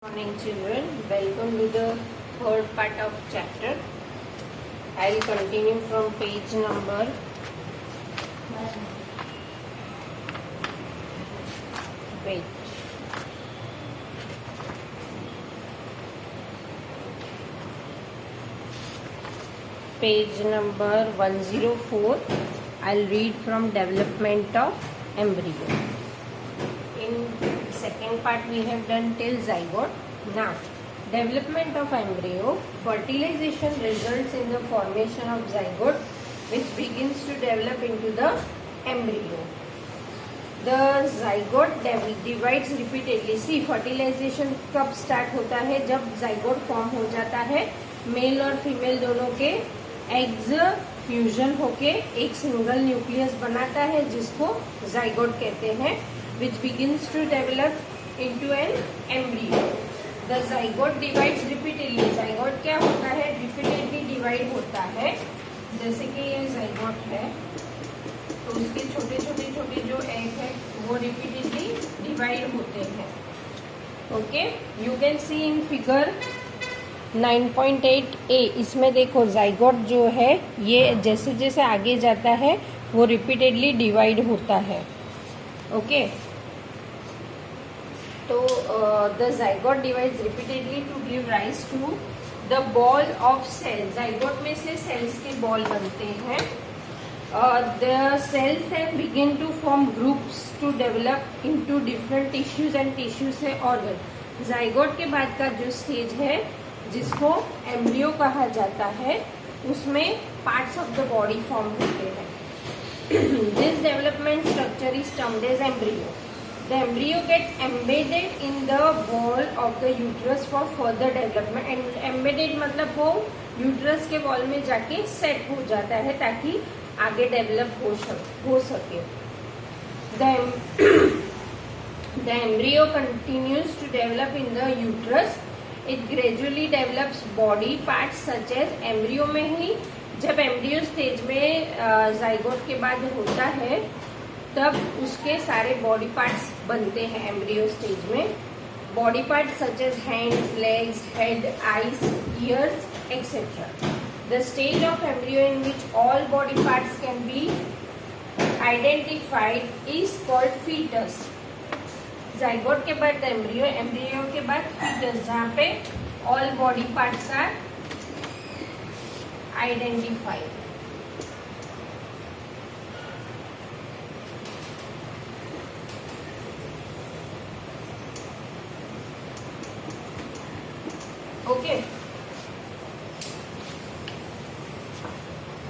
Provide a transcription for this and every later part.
Morning children, welcome to the third part of chapter. I will continue from page number 104. I'll read from development of embryo. In second part we have done till zygote. Now development of embryo. Fertilization results in the formation of zygote which begins to develop into the embryo. The zygote divides repeatedly. See, fertilization कब start होता है? जब zygote form हो जाता है, mail और female दोनों के एग्स फ्यूजन होके एक सिंगल न्यूक्लियस बनाता है जिसको zygote कहते हैं, which begins to develop into an embryo. The zygote divides repeatedly. zygote क्या होता है? Repeatedly divide होता है. जैसे कि ये zygote है, तो उसके छोटे छोटे छोटे जो एग है वो repeatedly divide होते हैं. Okay, you can see in figure 9.8a. इसमें देखो zygote जो है ये जैसे जैसे आगे जाता है वो repeatedly divide होता है. Okay. तो the zygote divides repeatedly to give rise to the ball of cell. zygote में से cells के ball बनते हैं. The cells then begin to form groups to develop into different tissues and tissues से organ. zygote के बाद का जो stage है जिसको embryo कहा जाता है उसमें parts of the body form होते हैं. This development structure is termed as embryo. The embryo gets embedded in the wall of the uterus for further development. And embedded मतलब वो uterus के wall में जाके set हो जाता है ताकि आगे develop हो सके. The embryo continues to develop in the uterus. It gradually develops body parts such as embryo में ही जब एम्ब्रियो स्टेज में zygote के बाद होता है तब उसके सारे बॉडी पार्ट्स बनते हैं एम्ब्रियो स्टेज में. Body parts such as hands, legs, head, eyes, ears etcetera. The stage of embryo in which all body parts can be identified is called foetus. zygote के बाद एम्ब्रियो, एम्ब्रियो के बाद foetus जहाँ पे all body parts are identified. Okay,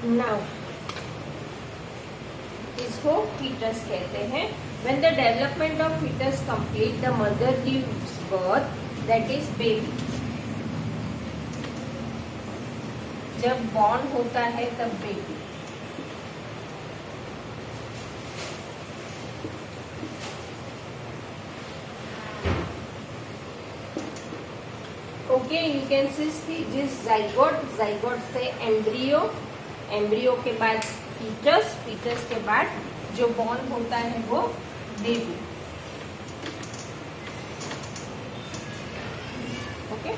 now इसको foetus कहते हैं. When the development of foetus complete the mother gives birth, that is baby. जब बॉर्न होता है तब baby. Okay, you can see जिस zygote से एम्ब्रियो के बाद फीटस के बाद जो बॉर्न होता है वो baby. Okay,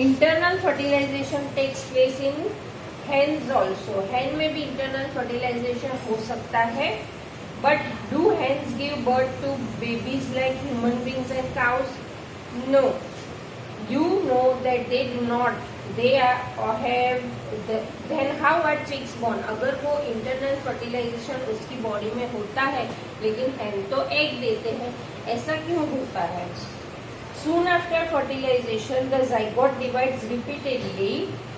internal fertilisation takes place in hens also. Hen में भी इंटरनल फर्टिलाइजेशन हो सकता है. But do hens give birth to babies like human beings and cows? No. You know that they do not. They have. Then how are chicks born? अगर वो internal fertilization उसकी body में होता है लेकिन hen तो egg देते हैं, ऐसा क्यों होता है? Soon after fertilization, the zygote divides repeatedly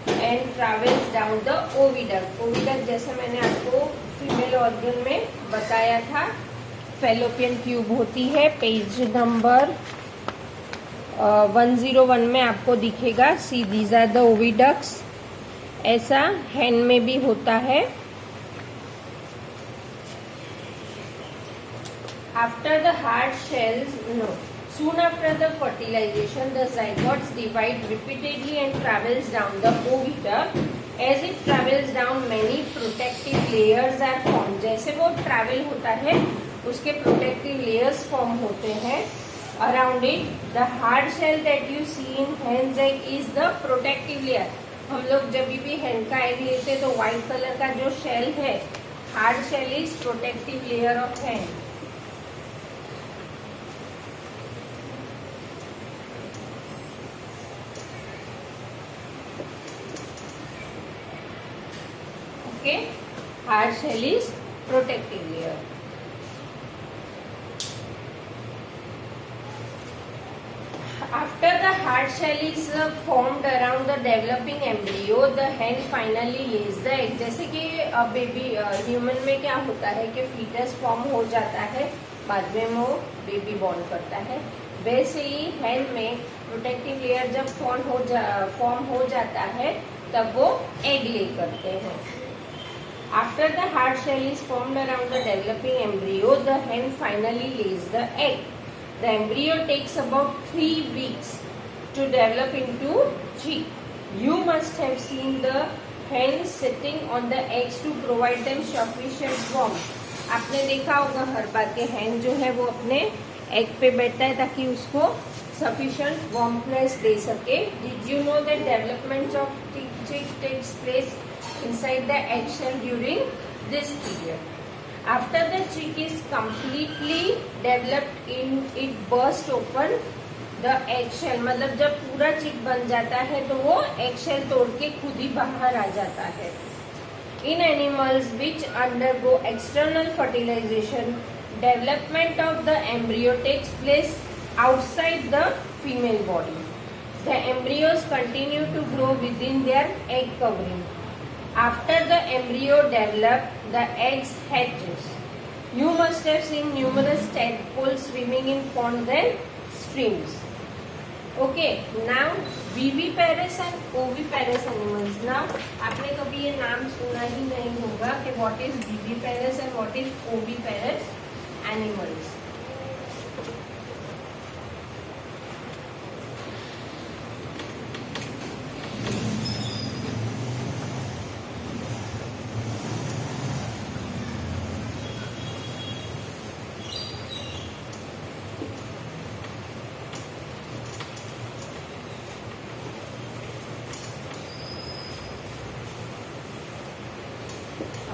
and travels down the oviduct. Oviduct जैसे मैंने आपको फीमेल ऑर्गन में बताया था, फेलोपियन ट्यूब होती है. पेज नंबर 101 में आपको दिखेगा. See these are the oviducts. ऐसा हैन में भी होता है. After the hard shells Soon after the fertilization, the zygotes divide repeatedly and travels down the oviduct. As it travels down, many protective layers are formed. जैसे वो travel होता है उसके प्रोटेक्टिव लेयर्स फॉर्म होते हैं. around it. The hard shell that you see in hen's egg is the protective layer. हम लोग जब भी hen का egg लेते तो white color का जो shell है, hard shell is protective layer of hen. Okay, hard shell is protective layer. After the hard shell is formed around the developing embryo, the hen finally lays the egg. जैसे कि baby human में क्या होता है कि foetus form हो जाता है, बाद में वो बेबी बॉर्न करता है, वैसे ही hen में प्रोटेक्टिव लेयर जब फॉर्म हो जाता है तब वो एग ले करते हैं. After the hard shell is formed around the developing embryo, the hen finally lays the egg. The embryo takes about 3 weeks to develop into chick. You must have seen the hen sitting on the eggs to provide them sufficient warmth. आपने देखा होगा हर बार के hen जो है वो अपने egg पे बैठता है ताकि उसको sufficient warmness दे सके. Did you know that development of chick takes place inside the eggshell during this period? After the chick is completely developed, it bursts open the eggshell. मतलब जब पूरा चिक बन जाता है तो वो eggshell तोड़ के खुद ही बाहर आ जाता है. In animals which undergo external fertilization, development of the embryo takes place outside the female body. The embryos continue to grow within their egg covering. After the embryo develops, the eggs hatches. You must have seen numerous tadpoles swimming in ponds and streams. Okay, now viviparous and oviparous animals. Now, आपने कभी ये नाम सुना ही नहीं होगा कि what is viviparous and what is oviparous animals.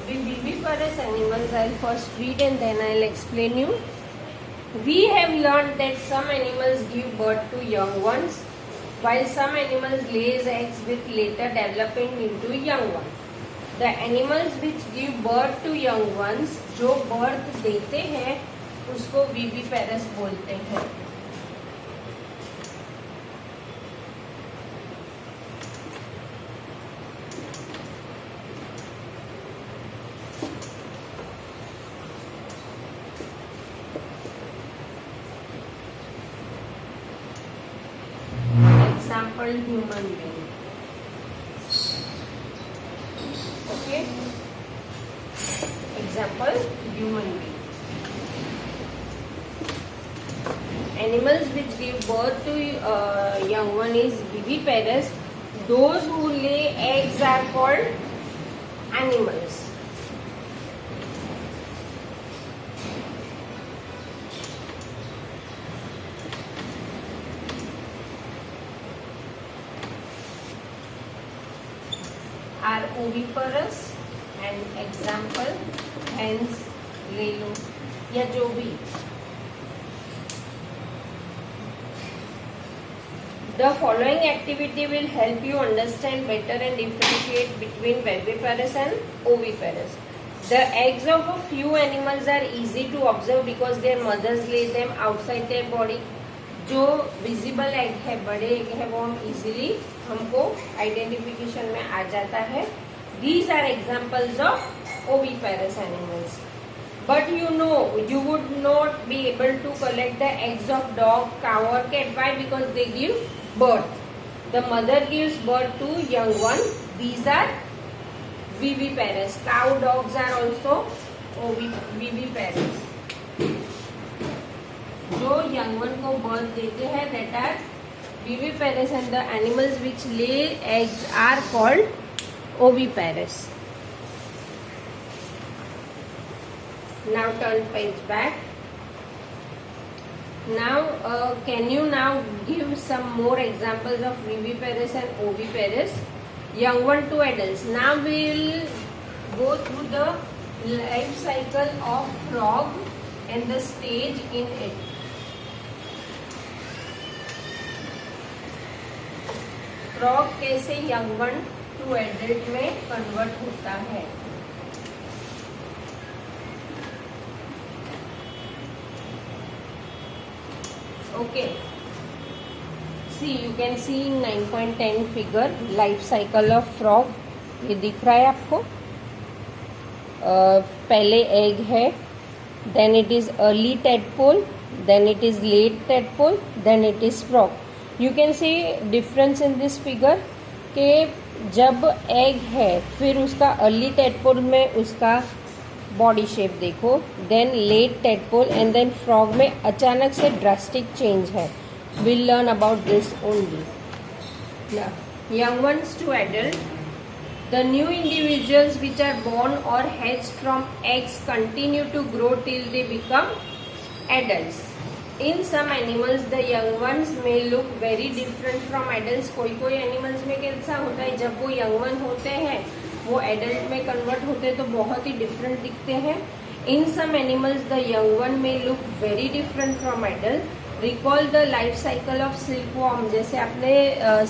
Viviparous animals I'll first read and then I'll explain you. We have learned that some animals give birth to young ones, while some animals lays eggs with later developing into young ones. The animals which give birth to young ones, जो birth देते हैं उसको viviparous बोलते हैं. Example, human being. Okay. Example, human being. Animals which give birth to young one is viviparous. Those who lay eggs are called animals. Are oviparous and example hens, ले लो या जो भी. The following activity will help you understand better and differentiate between viviparous and oviparous. The eggs of a few animals are easy to observe because their mothers lay them outside their body. जो visible egg है, बड़े egg है, वो हम easily हमको identification में आ जाता है. These are examples of oviparous animals. But you know, you would not be able to collect the eggs of dog, cow or cat. Why? Because they give birth. The mother gives birth to young one. These are viviparous. Cow, dogs are also viviparous. जो young one को birth देते हैं, that are viviparous, and the animals which lay eggs are called oviparous. Now turn page back. Now, can you now give some more examples of viviparous and oviparous? Young one to adults. Now we will go through the life cycle of frog and the stage in it. Frog कैसे young one two adult में convert होता है. Okay, see you can see in 9.10 figure life cycle of frog. ये दिख रहा है आपको. पहले एग है, then it is early tadpole, then it is late tadpole, then it is frog. You can see difference in this figure कि जब egg है फिर उसका अर्ली टेडपोल में उसका बॉडी शेप देखो, then late tadpole and then frog में अचानक से ड्रास्टिक चेंज है. Will learn about this only. Young ones to adult. The new individuals which are born or hatched from eggs continue to grow till they become adults. In some animals, the young ones may look very different from adults. कोई animals में कैसा होता है, जब वो young one होते हैं वो एडल्ट में कन्वर्ट होते हैं तो बहुत ही डिफरेंट दिखते हैं. In some animals the young one में look very different from adult. Recall the life cycle of silkworm. जैसे आपने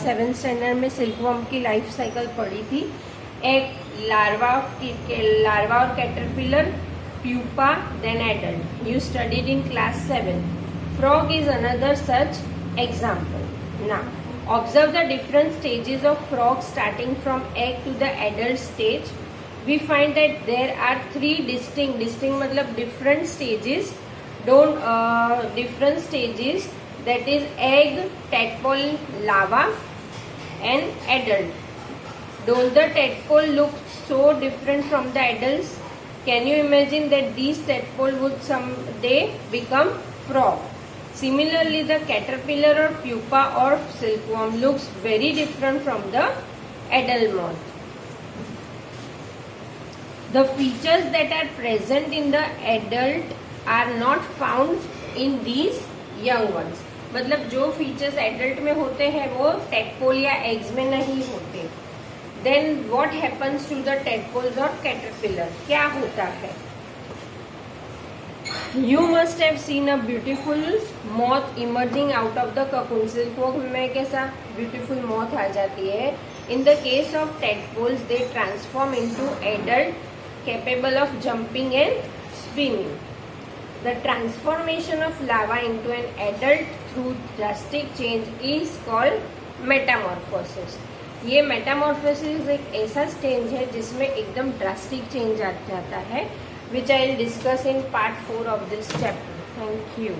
7th स्टैंडर्ड में सिल्कवॉर्म की लाइफ साइकिल पढ़ी थी. एक लार्वा और caterpillar, pupa, then adult. You studied in class 7. Frog is another such example. Now, observe the different stages of frog starting from egg to the adult stage. We find that there are 3 distinct मतलब different stages. Different stages, that is egg, tadpole, larva, and adult. Don't the tadpole look so different from the adults? Can you imagine that these tadpole would someday become frog? Similarly, the caterpillar or pupa or silkworm looks very different from the adult moth. The features that are present in the adult are not found in these young ones. मतलब जो features adult में होते हैं वो tadpole या eggs में नहीं होते. Then what happens to the tadpoles or caterpillar? क्या होता है? You must have seen a beautiful moth emerging out of the cocoon. Silkworm में कैसा beautiful moth आ जाती है. In the case of tadpoles, they transform into adult capable of jumping and swimming. The transformation of larva into an adult through drastic change is called metamorphosis. ये Metamorphosis एक ऐसा stage है जिसमें एकदम drastic change आ जाता है, which I will discuss in part 4 of this chapter. Thank you.